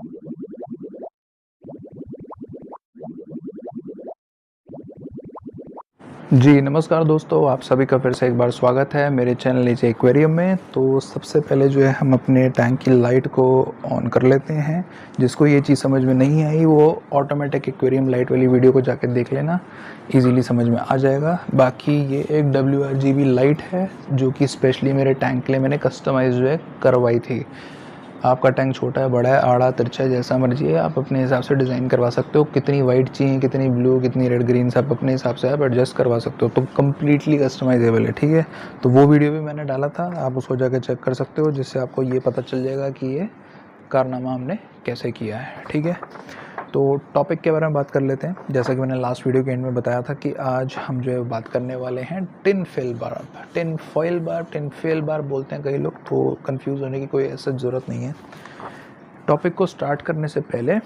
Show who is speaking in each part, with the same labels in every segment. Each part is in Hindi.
Speaker 1: जी, नमस्कार दोस्तों, आप सभी का फिर से एक बार स्वागत है मेरे चैनल नीचे एक्वेरियम में। तो सबसे पहले जो है हम अपने टैंक की लाइट को ऑन कर लेते हैं। जिसको ये चीज़ समझ में नहीं आई वो ऑटोमेटिक एक्वेरियम लाइट वाली वीडियो को जाकर देख लेना, इजीली समझ में आ जाएगा। बाकी ये एक WRGB लाइट है जो कि स्पेशली मेरे टैंक के लिए मैंने कस्टमाइज़ जो है करवाई थी। आपका टैंक छोटा है, बड़ा है, आड़ा तिरछा जैसा मर्जी है, आप अपने हिसाब से डिज़ाइन करवा सकते हो। कितनी वाइट चाहिए, कितनी ब्लू, कितनी रेड, ग्रीन, सब अपने हिसाब से आप एडजस्ट करवा सकते हो। तो कम्प्लीटली कस्टमाइजेबल है, ठीक है। तो वो वीडियो भी मैंने डाला था, आप उसको जाकर चेक कर सकते हो, जिससे आपको ये पता चल जाएगा कि ये कारनामा हमने कैसे किया है, ठीक है। तो टॉपिक के बारे में बात कर लेते हैं। जैसा कि मैंने लास्ट वीडियो के एंड में बताया था कि आज हम जो है बात करने वाले हैं टिन फॉइल बार। टिन फॉइल बार, टिन फॉइल बार बोलते हैं कई लोग, तो कंफ्यूज होने की कोई ऐसा ज़रूरत नहीं है। टॉपिक को स्टार्ट करने से पहले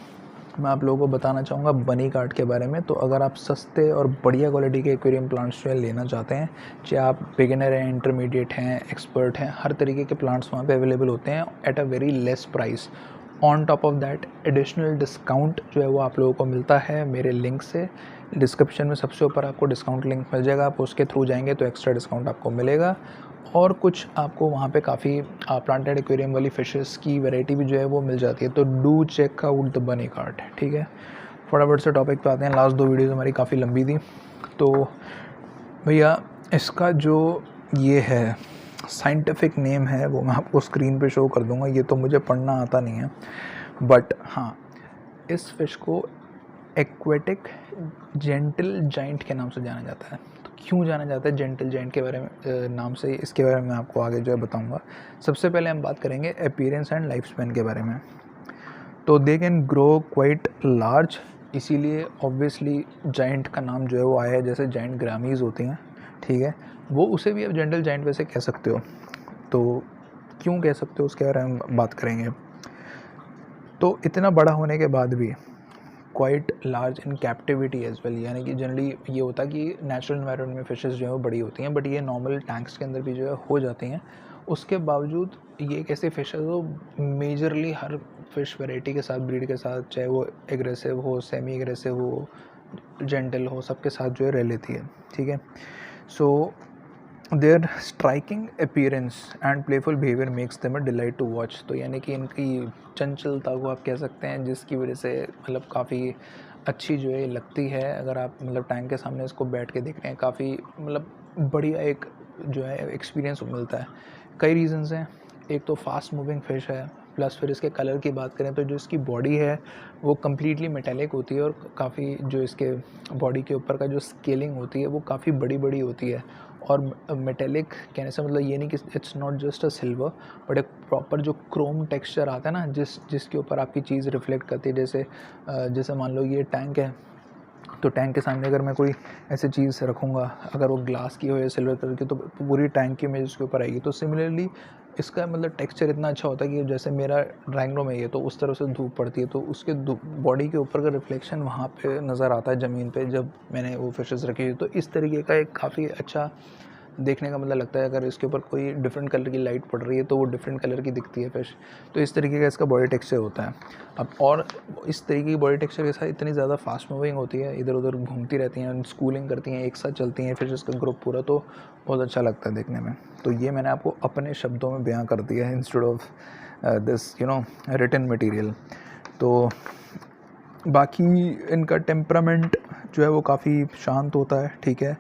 Speaker 1: मैं आप लोगों को बताना चाहूँगा बनी कार्ड के बारे में। तो अगर आप सस्ते और बढ़िया क्वालिटी के एक्वेरियम प्लांट्स जो है लेना चाहते हैं, चाहे आप बिगिनर हैं, इंटरमीडिएट हैं, एक्सपर्ट हैं, हर तरीके के प्लांट्स वहाँ पे अवेलेबल होते हैं at a very less price. On top of that additional discount जो है वो आप लोगों को मिलता है मेरे लिंक से। डिस्क्रिप्शन में सबसे ऊपर आपको डिस्काउंट लिंक मिल जाएगा, आप उसके थ्रू जाएंगे तो एक्स्ट्रा डिस्काउंट आपको मिलेगा। और कुछ आपको वहाँ पे काफ़ी प्लांटेड एक्वेरियम वाली फिशेस की वैरायटी भी जो है वो मिल जाती है। तो डू चेक आउट द बनी कार्ट, ठीक है। फटाफट से टॉपिक पे आते हैं। लास्ट 2 वीडियोज़ हमारी काफ़ी लंबी थी। तो भैया इसका जो ये है साइंटिफिक नेम है वो मैं आपको स्क्रीन पे शो कर दूंगा। ये तो मुझे पढ़ना आता नहीं है, बट हाँ, इस फिश को एक्वेटिक जेंटल जाइंट के नाम से जाना जाता है। तो क्यों जाना जाता है जेंटल जाइंट के बारे में नाम से, इसके बारे में मैं आपको आगे जो है बताऊंगा। सबसे पहले हम बात करेंगे अपीयरेंस एंड लाइफ स्पैन के बारे में। तो दे कैन ग्रो क्वाइट लार्ज, इसीलिए ऑब्वियसली जाइंट का नाम जो है वो आया है। जैसे जाइंट ग्रामीज होती हैं, ठीक है, वो उसे भी आप जेंटल जाइंट वैसे कह सकते हो। तो क्यों कह सकते हो उसके बारे में बात करेंगे। तो इतना बड़ा होने के बाद भी quite large in captivity as well, यानी कि जनरली ये होता है कि नेचुरल एनवायरनमेंट में फिशेस जो है वो बड़ी होती हैं, बट ये नॉर्मल टैंक्स के अंदर भी जो है हो जाती हैं। उसके बावजूद ये एक ऐसी फिश है जो मेजरली हर फिश वैरायटी के साथ, ब्रीड के साथ, चाहे वो एग्रेसिव हो, सेमी एग्रेसिव हो, जेंटल हो, सबके साथ जो है रह लेती है, ठीक है। So their striking appearance and playful behaviour makes them a delight to watch. तो यानी कि इनकी चंचलता को आप कह सकते हैं, जिसकी वजह से मतलब काफ़ी अच्छी जो है लगती है। अगर आप मतलब टैंक के सामने इसको बैठ के देख रहे हैं, काफ़ी मतलब बढ़िया एक जो है एक्सपीरियंस मिलता है। कई रीज़न्स हैं। एक तो फास्ट मूविंग फिश है, प्लस फिर इसके कलर की बात करें तो जो इसकी बॉडी है वो कम्प्लीटली मेटेलिक होती है, और काफ़ी जो इसके बॉडी के ऊपर का जो स्केलिंग होती है वो काफ़ी बड़ी बड़ी होती है। और मेटेलिक कहने से मतलब ये नहीं कि it's not just a silver, but एक प्रॉपर जो क्रोम टेक्सचर आता है ना, जिसके ऊपर आपकी चीज़ रिफ्लेक्ट करती है। जैसे मान लो ये टैंक है, तो टैंक के सामने अगर मैं कोई ऐसी चीज़ रखूँगा, अगर वो ग्लास की हो या सिल्वर कलर की, तो पूरी टैंक की इमेज उसके ऊपर आएगी। तो सिमिलरली इसका मतलब टेक्सचर इतना अच्छा होता है कि जैसे मेरा ड्राइंग रूम है ये, तो उस तरह से धूप पड़ती है तो उसके बॉडी के ऊपर का रिफ्लेक्शन वहाँ पे नज़र आता है ज़मीन पे, जब मैंने वो फिशेस रखी हुई। तो इस तरीके का एक काफ़ी अच्छा देखने का मतलब लगता है। अगर इसके ऊपर कोई डिफरेंट कलर की लाइट पड़ रही है तो वो डिफरेंट कलर की दिखती है फिश। तो इस तरीके का इसका बॉडी टेक्सचर होता है। अब और इस तरीके की बॉडी टेक्सचर के साथ इतनी ज़्यादा फास्ट मूविंग होती है, इधर उधर घूमती रहती हैं, स्कूलिंग करती हैं, एक साथ चलती हैं फिशेस का ग्रुप पूरा, तो बहुत अच्छा लगता है देखने में। तो ये मैंने आपको अपने शब्दों में बयां कर दिया है instead of this written material. तो बाकी इनका टेम्परामेंट जो है वो काफ़ी शांत होता है, ठीक है।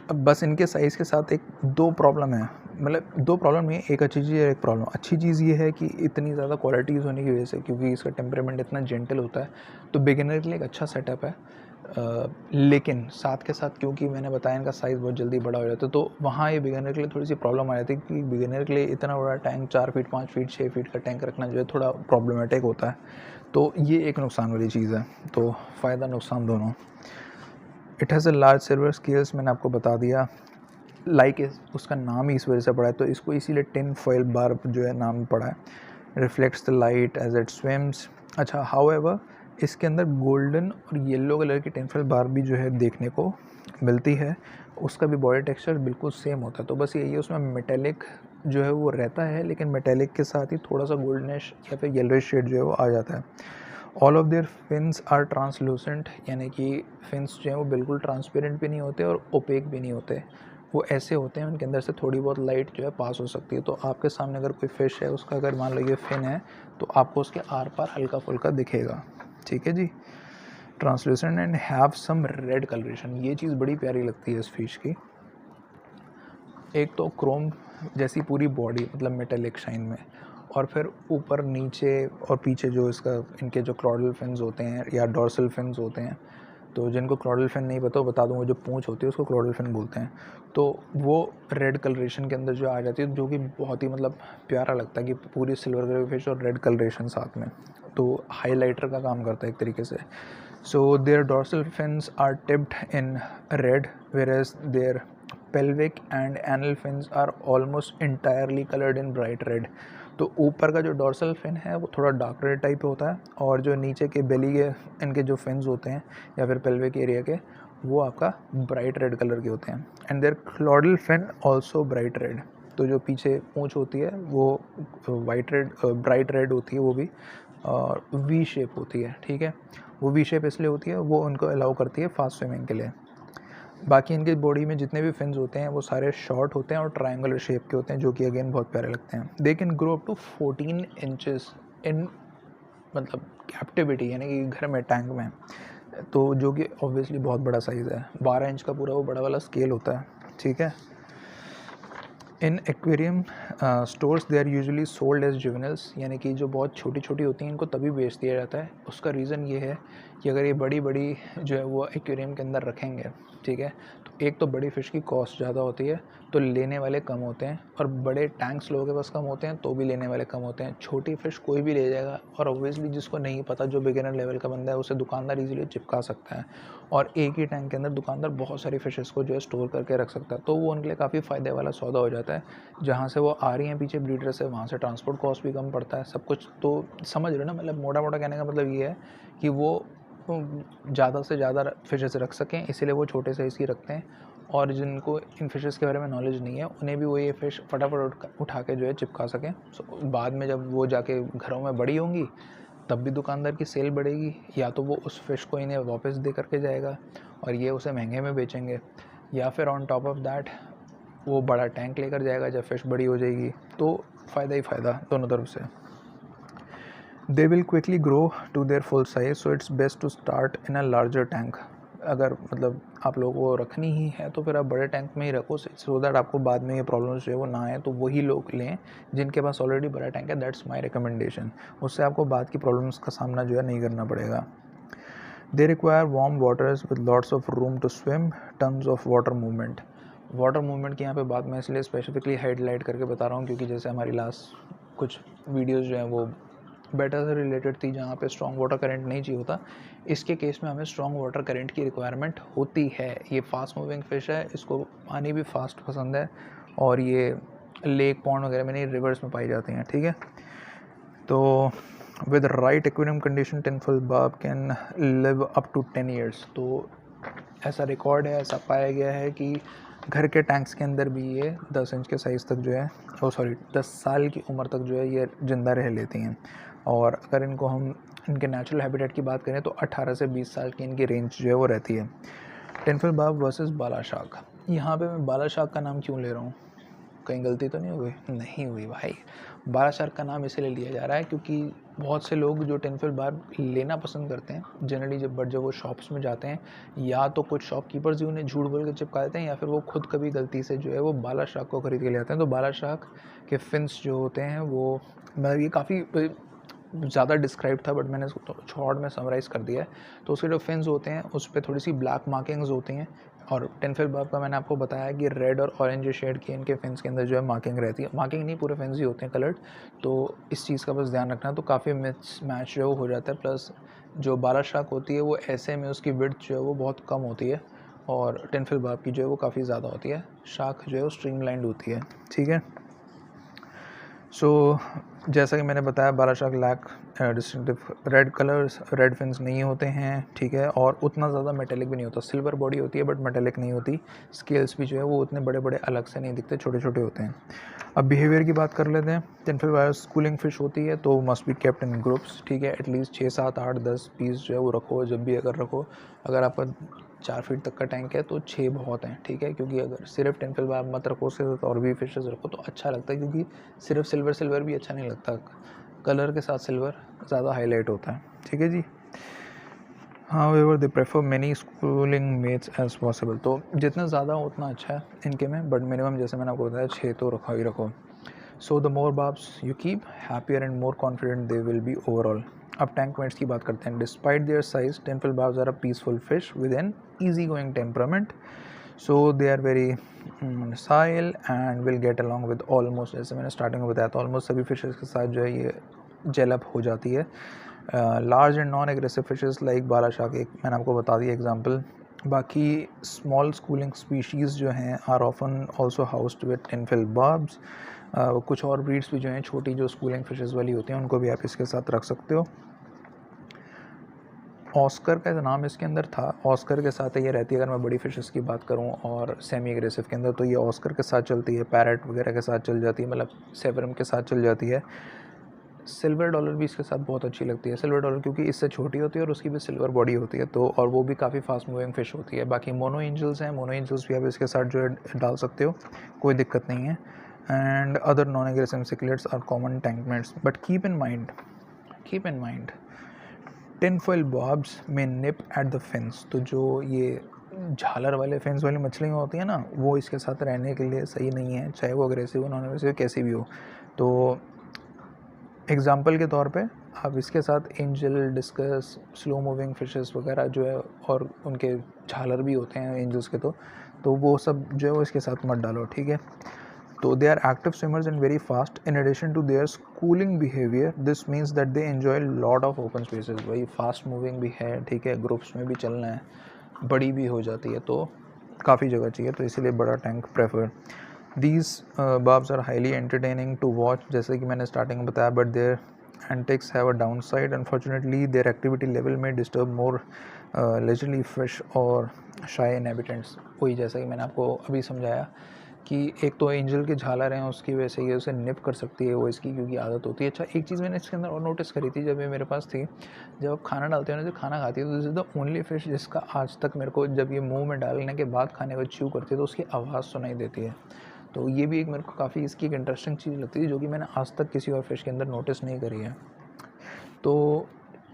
Speaker 1: अब बस इनके साइज़ के साथ एक दो प्रॉब्लम है, मतलब दो प्रॉब्लम नहीं है, एक अच्छी चीज़ है एक प्रॉब्लम। अच्छी चीज़ ये है कि इतनी ज़्यादा क्वालिटीज़ होने की वजह से, क्योंकि इसका टेम्परामेंट इतना जेंटल होता है, तो बिगिनर के लिए एक अच्छा सेटअप है। लेकिन साथ के साथ क्योंकि मैंने बताया इनका साइज़ बहुत जल्दी बड़ा हो जाता है, तो वहाँ ये बिगिनर के लिए थोड़ी सी प्रॉब्लम आ जाती है कि बिगिनर के लिए इतना बड़ा टैंक 4 फीट 5 फीट 6 फीट का टैंक रखना जो है थोड़ा प्रॉब्लमेटिक होता है। तो ये एक नुकसान वाली चीज़ है। तो फ़ायदा नुकसान दोनों। It has a large silver scales, मैंने आपको बता दिया। लाइक उसका नाम ही इस वजह से पड़ा है, तो इसको इसीलिए टिन फॉइल बार जो है नाम पड़ा है। Reflects the light as it swims. अच्छा, हाउएवर इसके अंदर गोल्डन और येलो कलर की टिन फॉइल बार भी जो है देखने को मिलती है। उसका भी बॉडी टेक्सचर बिल्कुल सेम होता है। तो बस यही है, उसमें मेटेलिक जो है वो रहता है, लेकिन मेटेलिक के साथ ही थोड़ा सा गोल्डनिश या फिर येलोइश शेड जो है वो आ जाता है। All of their fins are translucent, यानी कि फिन्स जो हैं वो बिल्कुल ट्रांसपेरेंट भी नहीं होते और ओपेक भी नहीं होते, वो ऐसे होते हैं उनके अंदर से थोड़ी बहुत लाइट जो है पास हो सकती है। तो आपके सामने अगर कोई फ़िश है, उसका अगर मान लो ये फिन है, तो आपको उसके आर पार हल्का फुल्का दिखेगा। ठीक है जी। Translucent and have some red coloration, ये चीज़ बड़ी प्यारी लगती है इस फिश की। एक तो क्रोम जैसी पूरी बॉडी, मतलब मेटेलिक शाइन में, और फिर ऊपर नीचे और पीछे जो इसका इनके जो क्लॉडल फिन्स होते हैं या डॉर्सल फिन्स होते हैं, तो जिनको क्लॉडल फिन नहीं पता वो बता दूंगा, जो पूंछ होती है उसको क्लॉडल फिन बोलते हैं। तो वो रेड कलरेशन के अंदर जो आ जाती है, जो कि बहुत ही मतलब प्यारा लगता है कि पूरी सिल्वर ग्रे फिश और रेड कलरेशन साथ में, तो हाईलाइटर का काम करता है एक तरीके से। So their dorsal fins are tipped in red, whereas their pelvic and anal fins are almost entirely colored in bright red। तो ऊपर का जो डॉर्सल फिन है वो थोड़ा डार्क रेड टाइप होता है, और जो नीचे के बेली के इनके जो फिन्स होते हैं या फिर पेल्विक एरिया के, वो आपका ब्राइट रेड कलर के होते हैं। And their caudal fin also bright red, तो जो पीछे पूंछ होती है वो वाइट रेड ब्राइट रेड होती है वो भी, और वी शेप होती है। ठीक है, वो वी शेप इसलिए होती है, वो उनको अलाउ करती है फास्ट स्विमिंग के लिए। बाकी इनकी बॉडी में जितने भी फिन्स होते हैं वो सारे शॉर्ट होते हैं और ट्रायंगुलर शेप के होते हैं, जो कि अगेन बहुत प्यारे लगते हैं। They can grow up to 14 inches in, मतलब कैप्टिविटी, यानी कि घर में टैंक में, तो जो कि ऑब्वियसली बहुत बड़ा साइज़ है। 12 इंच का पूरा वो बड़ा वाला स्केल होता है। ठीक है। In aquarium stores they are usually sold as juveniles, यानी कि जो बहुत छोटी छोटी होती हैं इनको तभी बेच दिया जाता है। उसका रीज़न ये है कि अगर ये बड़ी बड़ी जो है वो एक्वेरियम के अंदर रखेंगे, ठीक है, तो एक तो बड़ी फ़िश की कॉस्ट ज़्यादा होती है, तो लेने वाले कम होते हैं, और बड़े टैंक्स लोगों के पास कम होते हैं तो भी लेने वाले कम होते हैं। छोटी फ़िश कोई भी ले जाएगा, और ऑब्वियसली जिसको नहीं पता, जो बिगिनर लेवल का बंदा है, उसे दुकानदार इजीली चिपका सकता है, और एक ही टैंक के अंदर दुकानदार बहुत सारी फ़िशेस को जो है स्टोर करके रख सकता है। तो वो उनके लिए काफ़ी फ़ायदे वाला सौदा हो जाता है। जहाँ से वो आ रही हैं पीछे ब्रीडर से, वहाँ से ट्रांसपोर्ट कॉस्ट भी कम पड़ता है, सब कुछ। तो समझ रहे हो ना, मतलब मोटा मोटा कहने का मतलब ये है कि वो ज़्यादा से ज़्यादा फ़िशेस रख सकें, इसीलिए वो छोटे साइज़ की रखते हैं। और जिनको इन फ़िशेस के बारे में नॉलेज नहीं है, उन्हें भी वो ये फ़िश फटाफट उठा के जो है चिपका सकें। बाद में जब वो जाके घरों में बड़ी होंगी, तब भी दुकानदार की सेल बढ़ेगी, या तो वो उस फ़िश को इन्हें वापस दे करके जाएगा और ये उसे महंगे में बेचेंगे, या फिर ऑन टॉप ऑफ दैट वो बड़ा टैंक लेकर जाएगा जब फ़िश बड़ी हो जाएगी। तो फ़ायदा ही फ़ायदा दोनों तरफ से। They will quickly grow to their full size, so it's best to start in a larger tank. अगर मतलब आप लोगों को रखनी ही है तो फिर आप बड़े टैंक में ही रखो, सो दैट आपको बाद में ये प्रॉब्लम्स जो है वो ना आए। तो वही लोग लें जिनके पास ऑलरेडी बड़ा टैंक है, दैट्स माई रिकमेंडेशन। उससे आपको बाद की प्रॉब्लम्स का सामना जो है नहीं करना पड़ेगा। They require warm waters with lots of room to swim, tons of water movement. Water movement की यहाँ पे बात मैं इसलिए स्पेसिफिकली हाईलाइट करके बता रहा हूँ, क्योंकि जैसे हमारी लास्ट कुछ वीडियोज़ जो हैं वो बेटा से रिलेटेड थी, जहाँ पे स्ट्रॉन्ग वाटर करंट नहीं चाहिए होता। इसके केस में हमें स्ट्रॉन्ग वाटर करंट की रिक्वायरमेंट होती है। ये फास्ट मूविंग फ़िश है, इसको पानी भी फास्ट पसंद है, और ये लेक पॉन्ड वगैरह में नहीं, रिवर्स में पाई जाती हैं। ठीक है, तो with right aquarium condition tinfoil barb can live up to 10 years. तो ऐसा रिकॉर्ड है, ऐसा पाया गया है कि घर के टैंक्स के अंदर भी ये 10 इंच के साइज़ तक जो है, 10 साल की उम्र तक जो है ये ज़िंदा रह लेती हैं। और अगर इनको हम इनके नेचुरल हैबिटेट की बात करें तो 18 से 20 साल की इनकी रेंज जो है वो रहती है। टिनफिल बार्ब वर्सेस बाला शार्क। यहाँ पे मैं बाला शार्क का नाम क्यों ले रहा हूँ, कहीं गलती तो नहीं हो गई? नहीं हुई भाई। बाला शार्क का नाम इसलिए लिया जा रहा है क्योंकि बहुत से लोग जो टिनफिल बार्ब लेना पसंद करते हैं जनरली, जब वो शॉप्स में जाते हैं, या तो कुछ शॉपकीपर्स ही उन्हें झूठ बोल के चिपका देते हैं, या फिर वो खुद कभी गलती से जो है वो बाला शार्क को खरीद के ले आते हैं। तो बाला शार्क के फिन्स जो होते हैं वो, मैं ये काफ़ी ज़्यादा डिस्क्राइब था, बट मैंने इसको शॉर्ट में समराइज़ कर दिया है। तो उसके जो फिन्स होते हैं उस पर थोड़ी सी ब्लैक मार्किंग्स होती हैं, और टिनफिल बार्ब का मैंने आपको बताया कि रेड और ऑरेंज शेड की इनके फिन्स के अंदर जो है मार्किंग रहती है। मार्किंग नहीं, पूरे फिन्स ही होते हैं कलर्ड। तो इस चीज़ का बस ध्यान रखना, तो काफ़ी मिक्स मैच जो हो जाता है। प्लस जो बाला शार्क होती है वो ऐसे में उसकी विड्थ जो है वो बहुत कम होती है, और टिनफिल बार्ब की जो है वो काफ़ी ज़्यादा होती है। शार्क जो है वो स्ट्रीमलाइंड होती है। ठीक है, सो जैसा कि मैंने बताया, bala shark lack distinctive red colours, red fins नहीं होते हैं, ठीक है, और उतना ज़्यादा मेटेलिक भी नहीं होता। सिल्वर बॉडी होती है बट मेटेलिक नहीं होती। स्केल्स भी जो है वो उतने बड़े बड़े अलग से नहीं दिखते, छोटे छोटे होते हैं। अब बिहेवियर की बात कर लेते हैं। टिनफिल बायोस स्कूलिंग फिश होती है तो must be kept in groups, ठीक है। एटलीस्ट 6, 7, 8, 10 पीस जो है वो रखो। जब भी अगर रखो, अगर आपका 4 फीट तक का टैंक है तो 6 बहुत हैं, ठीक है। क्योंकि अगर सिर्फ टिनफिल बाय मत रखो, उसके साथ और भी फिशेस रखो तो अच्छा लगता है, क्योंकि सिर्फ सिल्वर सिल्वर भी अच्छा नहीं लगता। कलर के साथ सिल्वर ज़्यादा हाईलाइट होता है, ठीक है जी। However, they prefer many schooling mates as possible. तो जितना ज़्यादा हो उतना अच्छा है इनके में, बट मिनिमम जैसे मैंने आपको बताया 6 तो रखो ही रखो। So the more barbs you keep, happier and more confident they will be overall. अब टैंक मेट्स की बात करते हैं। Despite their size, temple barbs are a peaceful fish with an easygoing temperament. So they are very docile and will get along with almost, जैसे मैंने स्टार्टिंग में बताया था, ऑलमोस्ट सभी फिशेस के साथ जो है ये जेल अप हो जाती है। Large and non aggressive fishes like bala shark, एक मैंने आपको बता दी एग्जांपल। बाकी स्मॉल स्कूलिंग स्पीशीज़ जो हैं are often also housed with tinfoil barbs. कुछ और ब्रीड्स भी जो हैं छोटी, जो स्कूलिंग फिशेस वाली होती हैं, उनको भी आप इसके साथ रख सकते हो। ऑस्कर का नाम इसके अंदर था, ऑस्कर के साथ ये रहती है। अगर मैं बड़ी फिशेस की बात करूं और सेमी एग्रेसिव के अंदर, तो ये ऑस्कर के साथ चलती है, पैरेट वगैरह के साथ चल जाती है, मतलब सेवरम के साथ चल जाती है। सिल्वर डॉलर भी इसके साथ बहुत अच्छी लगती है। सिल्वर डॉलर क्योंकि इससे छोटी होती है और उसकी भी सिल्वर बॉडी होती है, तो और वो भी काफ़ी फास्ट मूविंग फ़िश होती है। बाकी मोनो एंजल्स हैं, मोनो एंजल्स भी आप इसके साथ जो है डाल सकते हो, कोई दिक्कत नहीं है। And other non aggressive cichlids are common tankmates, but keep in mind tinfoil barbs में निप एट द फिन्स। तो जो ये झालर वाले फिन्स वाली मछलियाँ होती हैं ना, वो इसके साथ रहने के लिए सही नहीं है, चाहे वो अग्रेसिव हो, नॉन अग्रेसिव, कैसी भी हो। तो एग्ज़ाम्पल के तौर पे आप इसके साथ angel, discuss, slow moving fishes वगैरह जो है, और उनके झालर भी होते हैं एंजल्स के, तो वो सब जो है वो इसके साथ मत डालो, ठीक है। तो they are active swimmers and very fast. In addition to their schooling behaviour, this means that they enjoy lot of open spaces. वही फास्ट मूविंग भी है, ठीक है, ग्रुप्स में भी चलना है, बड़ी भी हो जाती है, तो काफ़ी जगह चाहिए, तो इसीलिए बड़ा tank prefer. These barbs are highly entertaining to watch, जैसे कि मैंने स्टार्टिंग में बताया, but their antics have a downside. Unfortunately, their activity level may disturb more leisurely fish or shy inhabitants. वही जैसा कि मैंने आपको अभी समझाया कि एक तो एंजल के झालर हैं, उसकी वजह से ये उसे निप कर सकती है, वो इसकी क्योंकि आदत होती है। अच्छा, एक चीज़ मैंने इसके अंदर और नोटिस करी थी जब ये मेरे पास थी, जब आप खाना डालते हो ना, जब खाना खाती है, तो this is the only fish जिसका आज तक मेरे को, जब ये मुंह में डालने के बाद खाने को च्यू करती है तो उसकी आवाज़ सुनाई देती है। तो ये भी एक मेरे को काफ़ी इसकी एक इंटरेस्टिंग चीज़ लगती है, जो कि मैंने आज तक किसी और फिश के अंदर नोटिस नहीं करी है। तो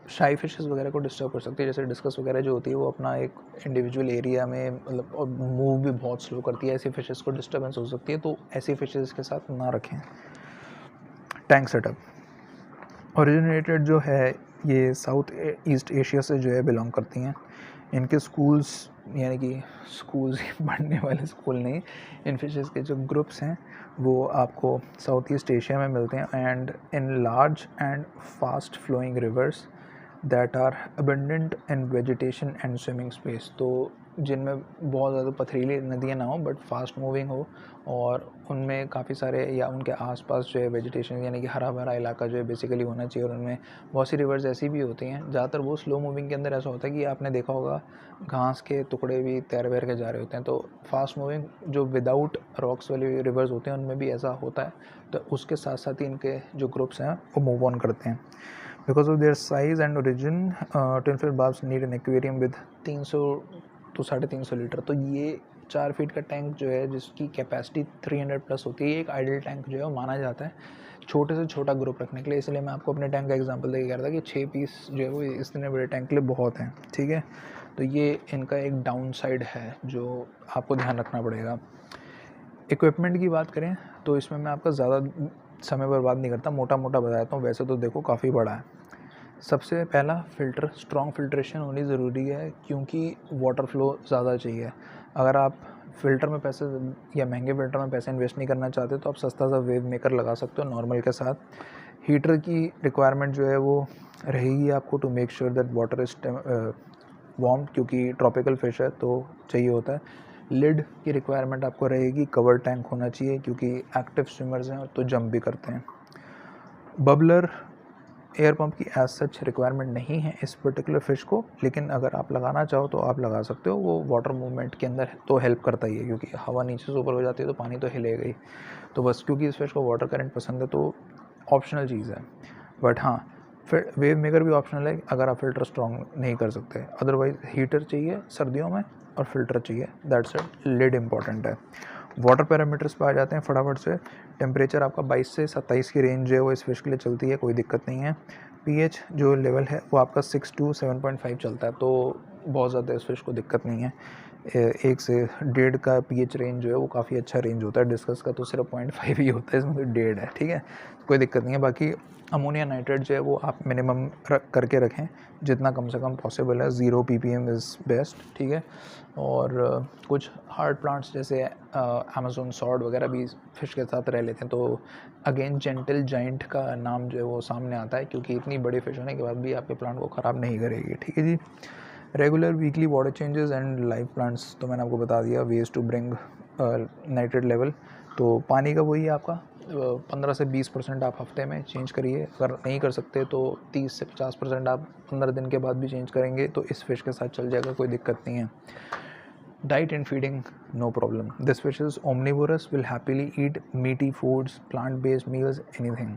Speaker 1: शाई फिशेस वगैरह को डिस्टर्ब कर सकती है, जैसे डिस्कस वगैरह जो होती है वो अपना एक इंडिविजुअल एरिया में, मतलब, और मूव भी बहुत स्लो करती है, ऐसी फिशेस को डिस्टर्बेंस हो सकती है, तो ऐसी फिशेस के साथ ना रखें। टैंक सेटअप ओरिजिनेटेड जो है ये साउथ ईस्ट एशिया से जो है बिलोंग करती हैं। इनके स्कूल्स, यानी कि स्कूल्स पढ़ने वाले स्कूल नहीं, इन फिशेस के जो ग्रुप्स हैं वो आपको साउथ ईस्ट एशिया में मिलते हैं, and in large and fast flowing rivers that are abundant in vegetation and swimming space. तो जिनमें बहुत ज़्यादा पथरीली नदियाँ ना हो बट फास्ट मूविंग हो, और उनमें काफ़ी सारे, या उनके आसपास जो है वेजिटेशन, यानी कि हरा भरा इलाका जो है बेसिकली होना चाहिए। और उनमें बहुत सी रिवर्स ऐसी भी होती हैं, ज़्यादातर वो स्लो मूविंग के अंदर ऐसा होता है कि आपने देखा होगा घास के टुकड़े भी तैर वैर के जा रहे होते हैं। तो फास्ट मूविंग जो विदाउट रॉक्स वाली रिवर्स होते हैं उनमें भी ऐसा होता है, तो उसके साथ साथ ही इनके जो ग्रुप्स हैं वो मूव ऑन करते हैं। Because of their size and origin, tinfoil barbs need an aquarium with 300 to 350 litre. तो ये 4 फीट का टैंक जो है, जिसकी कैपेसिटी 300 प्लस होती है, एक आइडल टैंक जो है वो माना जाता है छोटे से छोटा ग्रुप रखने के लिए। इसलिए मैं आपको अपने टैंक का एग्जांपल देके कह रहा था कि 6 पीस जो है वो इतने बड़े टैंक के लिए बहुत हैं, ठीक है। तो ये इनका एक डाउन साइड है जो आपको ध्यान रखना पड़ेगा। इक्विपमेंट की बात करें तो इसमें मैं आपका ज़्यादा समय बर्बाद नहीं करता, मोटा मोटा बताता हूँ। वैसे तो देखो काफ़ी बड़ा है। सबसे पहला फ़िल्टर, स्ट्रॉन्ग फिल्ट्रेशन होनी ज़रूरी है, क्योंकि वाटर फ्लो ज़्यादा चाहिए। अगर आप फ़िल्टर में पैसे, या महंगे फ़िल्टर में पैसे इन्वेस्ट नहीं करना चाहते, तो आप सस्ता सा वेव मेकर लगा सकते हो नॉर्मल के साथ। हीटर की रिक्वायरमेंट जो है वो रहेगी आपको, to make sure that water is warm, क्योंकि ट्रॉपिकल फिश है तो चाहिए होता है। लिड की रिक्वायरमेंट आपको रहेगी, कवर टैंक होना चाहिए, क्योंकि एक्टिव स्विमर्स हैं तो जंप भी करते हैं। बबलर एयर पंप की एज सच रिक्वायरमेंट नहीं है इस पर्टिकुलर फ़िश को, लेकिन अगर आप लगाना चाहो तो आप लगा सकते हो। वो वाटर मूवमेंट के अंदर तो हेल्प करता ही है, क्योंकि हवा नीचे से ऊपर हो जाती है तो पानी तो हिलेगा ही। तो बस क्योंकि इस फ़िश को वाटर करंट पसंद है तो ऑप्शनल चीज़ है। बट हाँ, फिर वेव मेकर भी ऑप्शनल है अगर आप फ़िल्टर स्ट्रॉन्ग नहीं कर सकते। अदरवाइज़ हीटर चाहिए सर्दियों में और फ़िल्टर चाहिए, दैट्स इट। लिड इंपॉर्टेंट है। वाटर पैरामीटर्स पे आ जाते हैं फटाफट से। टेम्परेचर आपका 22 से 27 की रेंज है वो इस फिश के लिए चलती है, कोई दिक्कत नहीं है। पीएच जो लेवल है वो आपका 6 टू 7.5 चलता है, तो बहुत ज़्यादा इस फिश को दिक्कत नहीं है। 1 से 1.5 का पीएच रेंज जो है वो काफ़ी अच्छा रेंज होता है। डिस्कस का तो सिर्फ 0.5 ही होता है, इसमें तो 1.5 है, ठीक है, कोई दिक्कत नहीं है। बाकी अमोनिया नाइट्रेट जो है वो आप मिनिमम करके रखें, जितना कम से कम पॉसिबल है। 0 ppm इज़ बेस्ट, ठीक है। और कुछ हार्ड प्लांट्स जैसे अमेज़न सॉर्ड वगैरह भी फिश के साथ रह लेते हैं, तो अगेन जेंटल जाइंट का नाम जो है वो सामने आता है, क्योंकि इतनी बड़ी फिश होने के बाद भी आपके प्लांट को ख़राब नहीं करेगी, ठीक है जी। Regular weekly water changes and live plants तो मैंने आपको बता दिया। Ways to bring nitrate level, तो पानी का वही है आपका 15 से 20% आप हफ्ते में चेंज करिए। अगर नहीं कर सकते तो 30 से 50% आप 15 दिन के बाद भी चेंज करेंगे तो इस फिश के साथ चल जाएगा, कोई दिक्कत नहीं है। Diet and feeding, no problem. This fish is omnivorous, will happily eat meaty foods, plant-based meals, anything.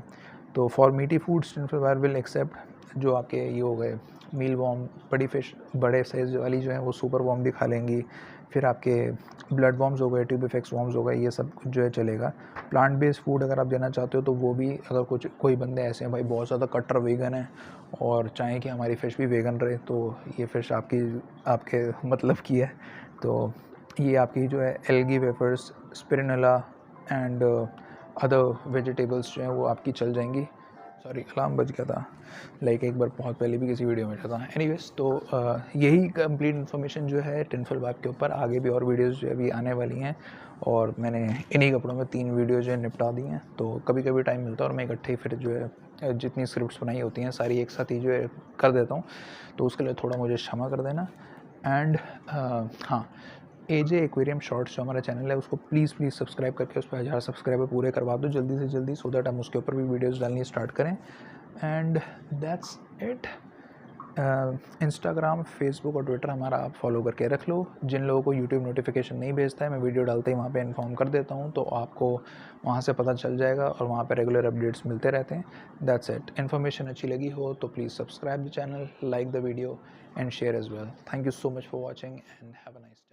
Speaker 1: तो फॉर मीटी फूड्स टिनफिलवायर विल एक्सेप्ट जो आपके ये हो गए मील वॉर्म, बड़ी फिश बड़े साइज वाली जो है वो सुपर वॉर्म भी खा लेंगी। फिर आपके ब्लड वॉर्म्स हो गए, ट्यूबिफेक्स वॉर्म्स हो गए, ये सब कुछ जो है चलेगा। प्लांट बेस्ड फूड अगर आप देना चाहते हो तो वो भी, अगर कुछ कोई बंदे ऐसे हैं भाई बहुत ज़्यादा कट्टर वेगन है और चाहें कि हमारी फ़िश भी वेगन रहे, तो ये फ़िश आपके मतलब की है। तो ये आपकी जो है algae wafers, spirulina and other vegetables जो हैं वो आपकी चल जाएंगी। सॉरी अलार्म बज गया था, लाइक एक बार बहुत पहले भी किसी वीडियो में था। एनीवेज, तो यही कंप्लीट इन्फॉर्मेशन जो है टिनफिल वाइब के ऊपर। आगे भी और वीडियोस जो है अभी आने वाली हैं, और मैंने इन्हीं कपड़ों में 3 वीडियो जो है निपटा दी हैं। तो कभी कभी टाइम मिलता है और मैं इकट्ठे फिर जो है जितनी स्क्रिप्ट्स बनाई होती हैं सारी एक साथ ही जो है कर देता हूँ, तो उसके लिए थोड़ा मुझे क्षमा कर देना। एंड हाँ, एजे एक्वेरियम शॉर्ट्स जो हमारा चैनल है उसको प्लीज़ सब्सक्राइब करके उस पर 1000 सब्सक्राइबर पूरे करवा दो जल्दी से जल्दी, सो दैट हम उसके ऊपर भी वीडियोस डालनी स्टार्ट करें। And that's it. Instagram, Facebook और ट्विटर हमारा आप फॉलो करके रख लो। जिन लोगों को यूट्यूब नोटिफिकेशन नहीं भेजता है, मैं वीडियो डालते ही वहाँ पे इन्फॉर्म कर देता हूँ, तो आपको वहाँ से पता चल जाएगा और वहाँ पे रेगुलर अपडेट्स मिलते रहते हैं। That's it. इन्फॉर्मेशन अच्छी लगी हो तो please subscribe the channel, like the video and share as well. Thank you so much for watching and have a nice day.